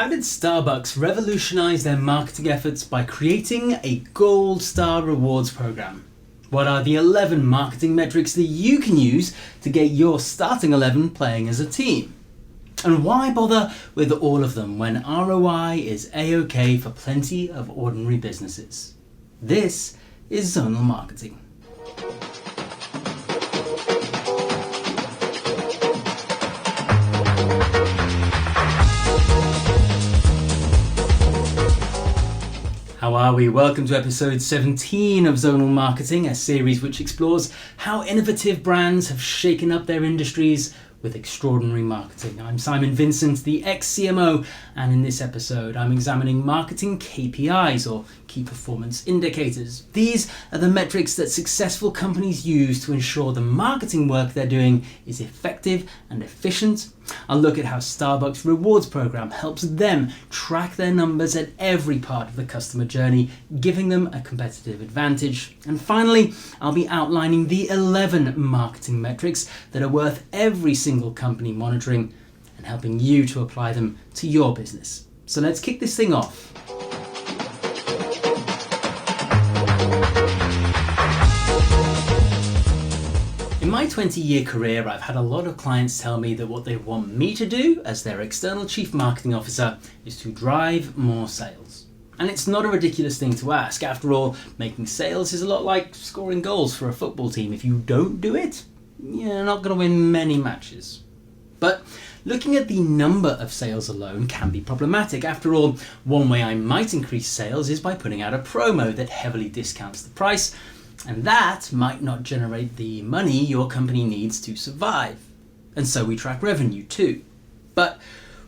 How did Starbucks revolutionize their marketing efforts by creating a gold star rewards program? What are the 11 marketing metrics that you can use to get your starting 11 playing as a team? And why bother with all of them when ROI is A-OK for plenty of ordinary businesses? This is Zonal Marketing. How are we? Welcome to episode 17 of Zonal Marketing, a series which explores how innovative brands have shaken up their industries with extraordinary marketing. I'm Simon Vincent, the ex-CMO, and in this episode I'm examining marketing KPIs, or key performance indicators. These are the metrics that successful companies use to ensure the marketing work they're doing is effective and efficient. I'll look at how Starbucks rewards program helps them track their numbers at every part of the customer journey, giving them a competitive advantage. And finally, I'll be outlining the 11 marketing metrics that are worth every single company monitoring and helping you to apply them to your business. So let's kick this thing off. In my 20-year career, I've had a lot of clients tell me that what they want me to do as their external chief marketing officer is to drive more sales. And it's not a ridiculous thing to ask. After all, making sales is a lot like scoring goals for a football team. If you don't do it, you're not going to win many matches. But looking at the number of sales alone can be problematic. After all, one way I might increase sales is by putting out a promo that heavily discounts the price, and that might not generate the money your company needs to survive. And so we track revenue too. But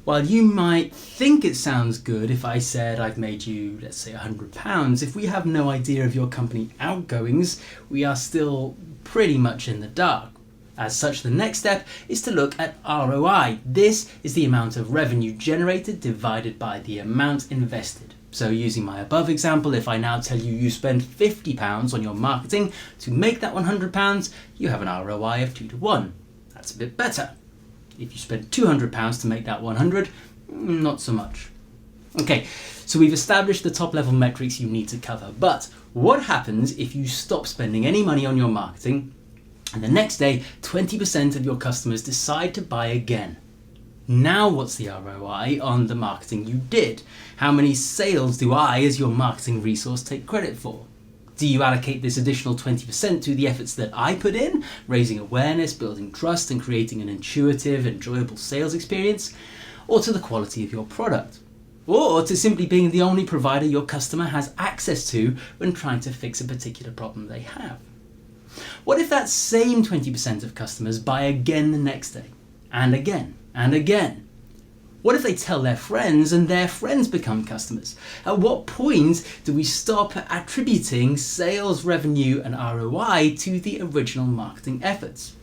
while you might think it sounds good if I said I've made you, let's say, £100, if we have no idea of your company outgoings, we are still pretty much in the dark. As such, the next step is to look at ROI. This is the amount of revenue generated divided by the amount invested. So using my above example, if I now tell you you spend £50 on your marketing to make that £100, you have an ROI of 2 to 1. That's a bit better. If you spend £200 to make that 100, not so much. Okay, so we've established the top level metrics you need to cover, but what happens if you stop spending any money on your marketing and the next day 20% of your customers decide to buy again? Now what's the ROI on the marketing you did? How many sales do I, as your marketing resource, take credit for? Do you allocate this additional 20% to the efforts that I put in, raising awareness, building trust, and creating an intuitive, enjoyable sales experience? Or to the quality of your product? Or to simply being the only provider your customer has access to when trying to fix a particular problem they have? What if that same 20% of customers buy again the next day, and again, and again? What if they tell their friends and their friends become customers? At what point do we stop attributing sales, revenue, and ROI to the original marketing efforts?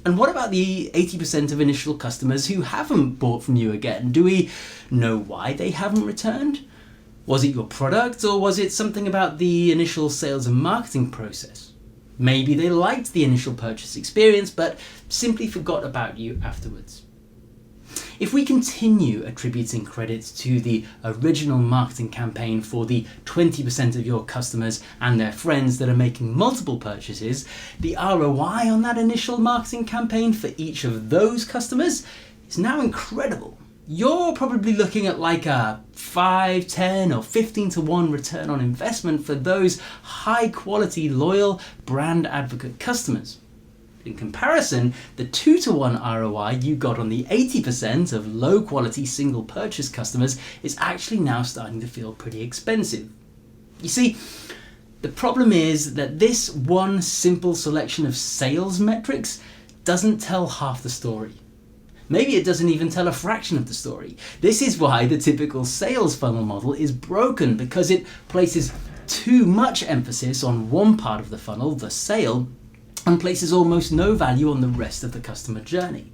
And what about the 80% of initial customers who haven't bought from you again? Do we know why they haven't returned? Was it your product, or was it something about the initial sales and marketing process? Maybe they liked the initial purchase experience but simply forgot about you afterwards. If we continue attributing credit to the original marketing campaign for the 20% of your customers and their friends that are making multiple purchases, the ROI on that initial marketing campaign for each of those customers is now incredible. You're probably looking at like a 5, 10 or 15 to 1 return on investment for those high quality, loyal brand advocate customers. In comparison, the 2 to 1 ROI you got on the 80% of low quality single purchase customers is actually now starting to feel pretty expensive. You see, the problem is that this one simple selection of sales metrics doesn't tell half the story. Maybe it doesn't even tell a fraction of the story. This is why the typical sales funnel model is broken, because it places too much emphasis on one part of the funnel, the sale, and places almost no value on the rest of the customer journey.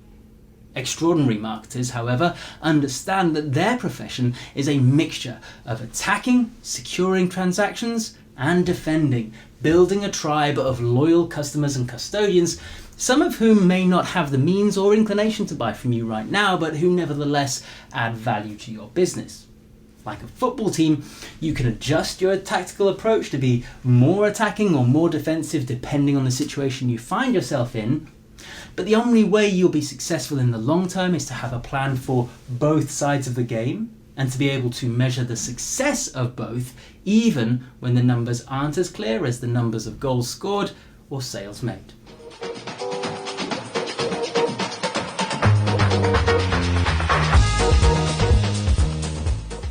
Extraordinary marketers, however, understand that their profession is a mixture of attacking, securing transactions, and defending, building a tribe of loyal customers and custodians some of whom may not have the means or inclination to buy from you right now, but who nevertheless add value to your business. Like a football team, you can adjust your tactical approach to be more attacking or more defensive depending on the situation you find yourself in. But the only way you'll be successful in the long term is to have a plan for both sides of the game and to be able to measure the success of both, even when the numbers aren't as clear as the numbers of goals scored or sales made.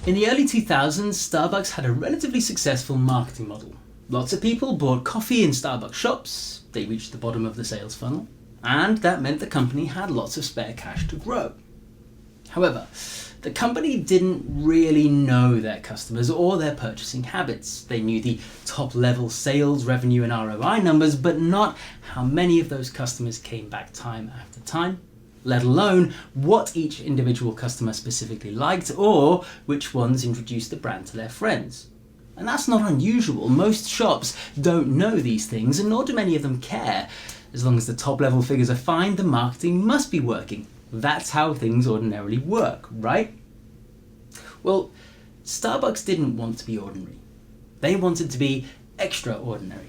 In the early 2000s, Starbucks had a relatively successful marketing model. Lots of people bought coffee in Starbucks shops, they reached the bottom of the sales funnel, and that meant the company had lots of spare cash to grow. However, the company didn't really know their customers or their purchasing habits. They knew the top-level sales, revenue and ROI numbers, but not how many of those customers came back time after time, let alone what each individual customer specifically liked or which ones introduced the brand to their friends. And that's not unusual. Most shops don't know these things, and nor do many of them care. As long as the top-level figures are fine, the marketing must be working. That's how things ordinarily work, right? Well, Starbucks didn't want to be ordinary. They wanted to be extraordinary.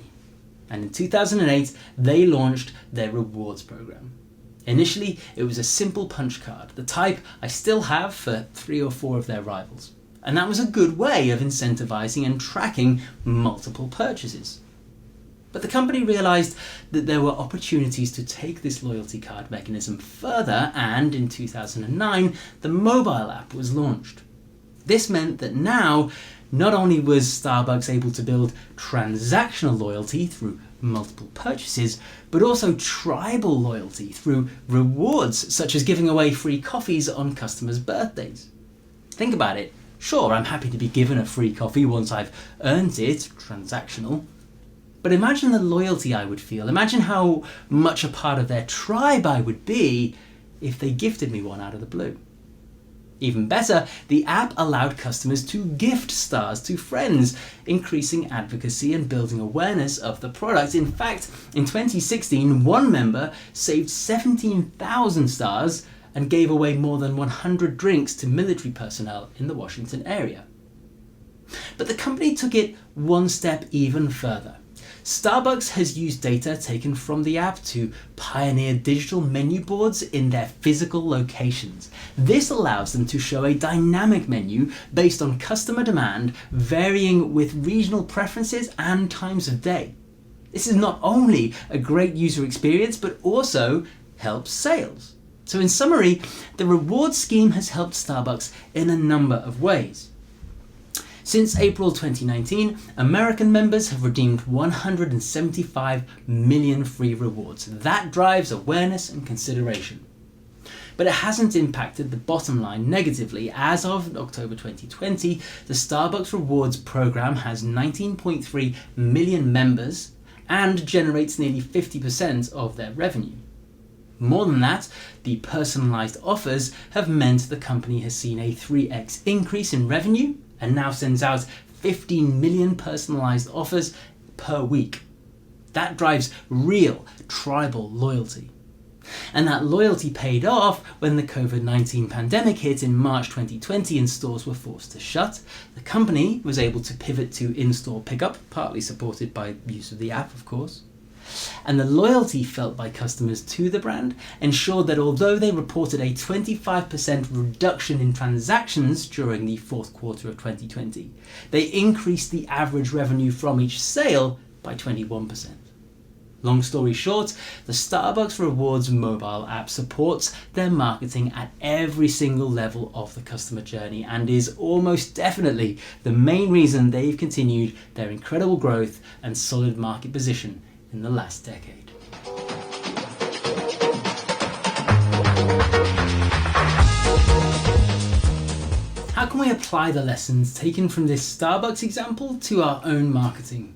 And in 2008, they launched their rewards program. Initially, it was a simple punch card, the type I still have for 3 or 4 of their rivals. And that was a good way of incentivizing and tracking multiple purchases. But the company realized that there were opportunities to take this loyalty card mechanism further, and in 2009, the mobile app was launched. This meant that now, not only was Starbucks able to build transactional loyalty through multiple purchases, but also tribal loyalty through rewards, such as giving away free coffees on customers' birthdays. Think about it. Sure, I'm happy to be given a free coffee once I've earned it, transactional. But imagine the loyalty I would feel. Imagine how much a part of their tribe I would be if they gifted me one out of the blue. Even better, the app allowed customers to gift stars to friends, increasing advocacy and building awareness of the product. In fact, in 2016, one member saved 17,000 stars and gave away more than 100 drinks to military personnel in the Washington area. But the company took it one step even further. Starbucks has used data taken from the app to pioneer digital menu boards in their physical locations. This allows them to show a dynamic menu based on customer demand, varying with regional preferences and times of day. This is not only a great user experience, but also helps sales. So in summary, the reward scheme has helped Starbucks in a number of ways. Since April 2019, American members have redeemed 175 million free rewards. That drives awareness and consideration. But it hasn't impacted the bottom line negatively. As of October 2020, the Starbucks Rewards program has 19.3 million members and generates nearly 50% of their revenue. More than that, the personalized offers have meant the company has seen a 3x increase in revenue and now sends out 15 million personalized offers per week. That drives real tribal loyalty. And that loyalty paid off when the COVID-19 pandemic hit in March 2020 and stores were forced to shut. The company was able to pivot to in-store pickup, partly supported by use of the app, of course. And the loyalty felt by customers to the brand ensured that although they reported a 25% reduction in transactions during the fourth quarter of 2020, they increased the average revenue from each sale by 21%. Long story short, the Starbucks Rewards mobile app supports their marketing at every single level of the customer journey and is almost definitely the main reason they've continued their incredible growth and solid market position in the last decade. How can we apply the lessons taken from this Starbucks example to our own marketing?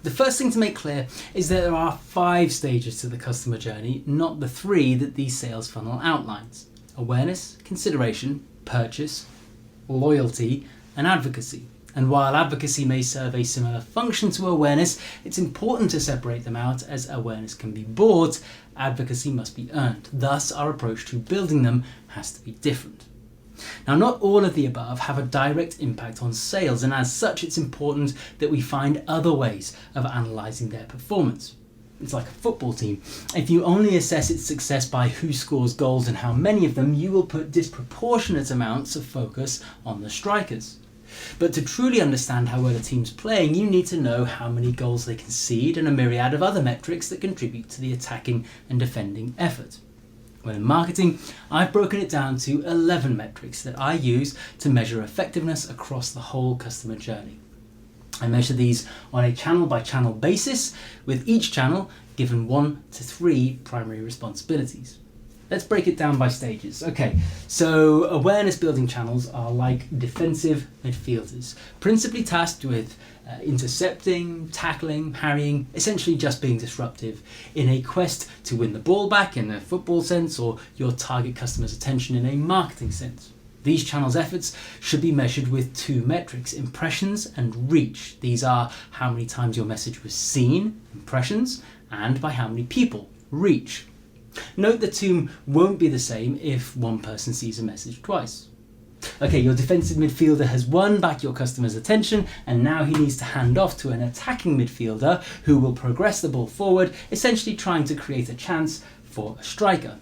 The first thing to make clear is that there are 5 stages to the customer journey, not the 3 that the sales funnel outlines: awareness, consideration, purchase, loyalty, and advocacy. And while advocacy may serve a similar function to awareness, it's important to separate them out, as awareness can be bought, advocacy must be earned. Thus, our approach to building them has to be different. Now, not all of the above have a direct impact on sales, and as such, it's important that we find other ways of analysing their performance. It's like a football team. If you only assess its success by who scores goals and how many of them, you will put disproportionate amounts of focus on the strikers. But to truly understand how well a team's playing, you need to know how many goals they concede and a myriad of other metrics that contribute to the attacking and defending effort. Well, in marketing, I've broken it down to 11 metrics that I use to measure effectiveness across the whole customer journey. I measure these on a channel-by-channel basis, with each channel given 1 to 3 primary responsibilities. Let's break it down by stages. Okay, so awareness-building channels are like defensive midfielders, principally tasked with intercepting, tackling, harrying, essentially just being disruptive in a quest to win the ball back in a football sense, or your target customer's attention in a marketing sense. These channels' efforts should be measured with 2 metrics, impressions and reach. These are how many times your message was seen, impressions, and by how many people, reach. Note the 2 won't be the same if one person sees a message twice. Okay, your defensive midfielder has won back your customer's attention, and now he needs to hand off to an attacking midfielder who will progress the ball forward, essentially trying to create a chance for a striker.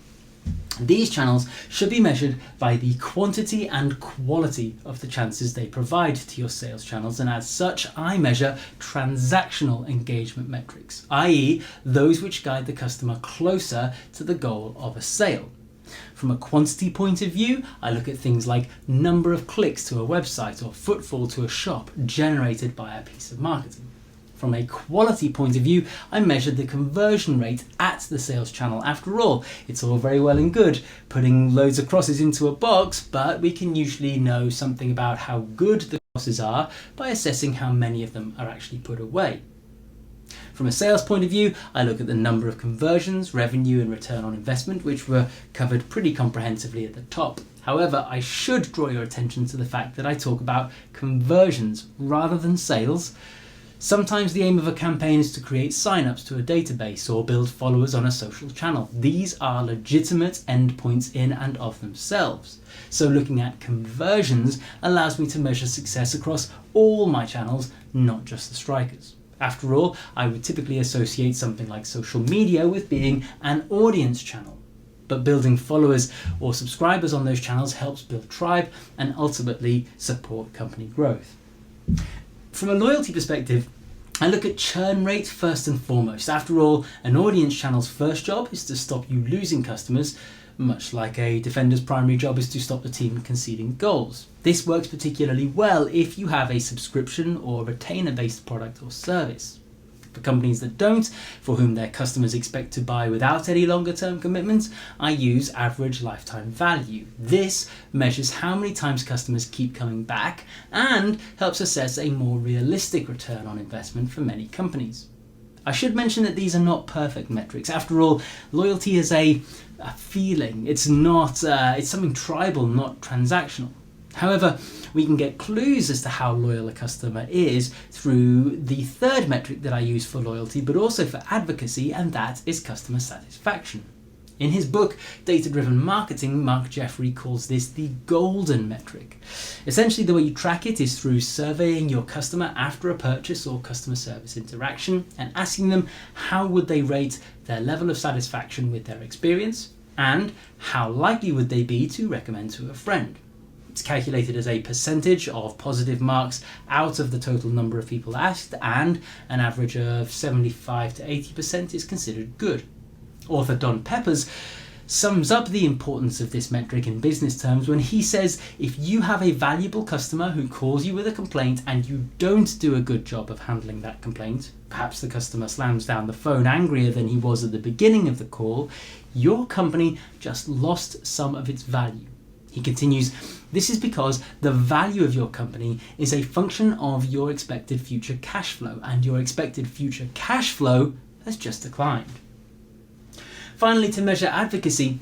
These channels should be measured by the quantity and quality of the chances they provide to your sales channels, and as such, I measure transactional engagement metrics, i.e. those which guide the customer closer to the goal of a sale. From a quantity point of view, I look at things like number of clicks to a website or footfall to a shop generated by a piece of marketing. From a quality point of view, I measure the conversion rate at the sales channel. After all, it's all very well and good putting loads of crosses into a box, but we can usually know something about how good the crosses are by assessing how many of them are actually put away. From a sales point of view, I look at the number of conversions, revenue and return on investment, which were covered pretty comprehensively at the top. However, I should draw your attention to the fact that I talk about conversions rather than sales. Sometimes the aim of a campaign is to create sign-ups to a database or build followers on a social channel. These are legitimate endpoints in and of themselves. So looking at conversions allows me to measure success across all my channels, not just the strikers. After all, I would typically associate something like social media with being an audience channel. But building followers or subscribers on those channels helps build tribe and ultimately support company growth. From a loyalty perspective, I look at churn rate first and foremost. After all, an audience channel's first job is to stop you losing customers, much like a defender's primary job is to stop the team conceding goals. This works particularly well if you have a subscription or retainer-based product or service. For companies that don't, for whom their customers expect to buy without any longer-term commitments, I use average lifetime value. This measures how many times customers keep coming back and helps assess a more realistic return on investment for many companies. I should mention that these are not perfect metrics. After all, loyalty is a feeling. It's something tribal, not transactional. However, we can get clues as to how loyal a customer is through the third metric that I use for loyalty, but also for advocacy, and that is customer satisfaction. In his book, Data-Driven Marketing, Mark Jeffrey calls this the golden metric. Essentially, the way you track it is through surveying your customer after a purchase or customer service interaction and asking them how would they rate their level of satisfaction with their experience and how likely would they be to recommend to a friend. It's calculated as a percentage of positive marks out of the total number of people asked, and an average of 75 to 80% is considered good. Author Don Peppers sums up the importance of this metric in business terms when he says, if you have a valuable customer who calls you with a complaint and you don't do a good job of handling that complaint, perhaps the customer slams down the phone angrier than he was at the beginning of the call, your company just lost some of its value. He continues, this is because the value of your company is a function of your expected future cash flow, and your expected future cash flow has just declined. Finally, to measure advocacy,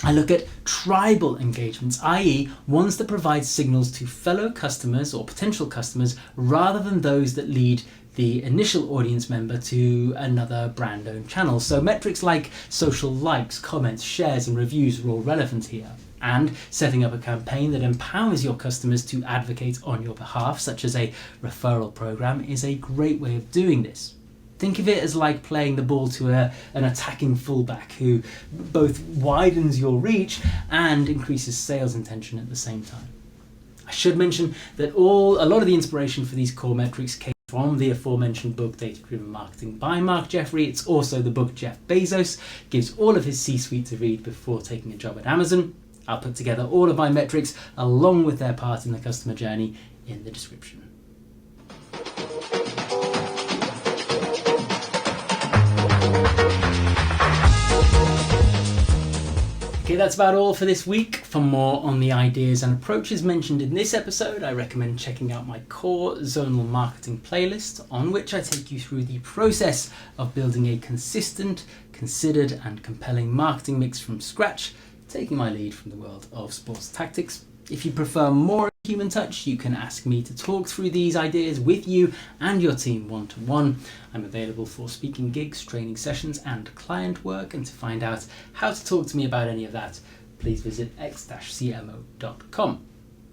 I look at tribal engagements, i.e. ones that provide signals to fellow customers or potential customers rather than those that lead the initial audience member to another brand-owned channel. So metrics like social likes, comments, shares and reviews are all relevant here. And setting up a campaign that empowers your customers to advocate on your behalf, such as a referral program, is a great way of doing this. Think of it as like playing the ball to an attacking fullback who both widens your reach and increases sales intention at the same time. I should mention that a lot of the inspiration for these core metrics came from the aforementioned book Data-Driven Marketing by Mark Jeffrey. It's also the book Jeff Bezos gives all of his C-suite to read before taking a job at Amazon. I'll put together all of my metrics along with their part in the customer journey in the description. Okay, that's about all for this week. For more on the ideas and approaches mentioned in this episode, I recommend checking out my core Zonal Marketing playlist, on which I take you through the process of building a consistent, considered and compelling marketing mix from scratch, taking my lead from the world of sports tactics. If you prefer more human touch, you can ask me to talk through these ideas with you and your team one-to-one. I'm available for speaking gigs, training sessions and client work, and to find out how to talk to me about any of that, please visit x-cmo.com.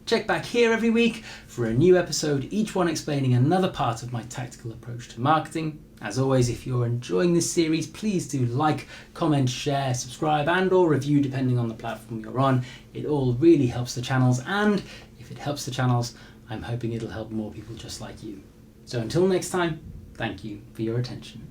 Check back here every week for a new episode, each one explaining another part of my tactical approach to marketing. As always, if you're enjoying this series, please do like, comment, share, subscribe and or review depending on the platform you're on. It all really helps the channels, and if it helps the channels, I'm hoping it'll help more people just like you. So until next time, thank you for your attention.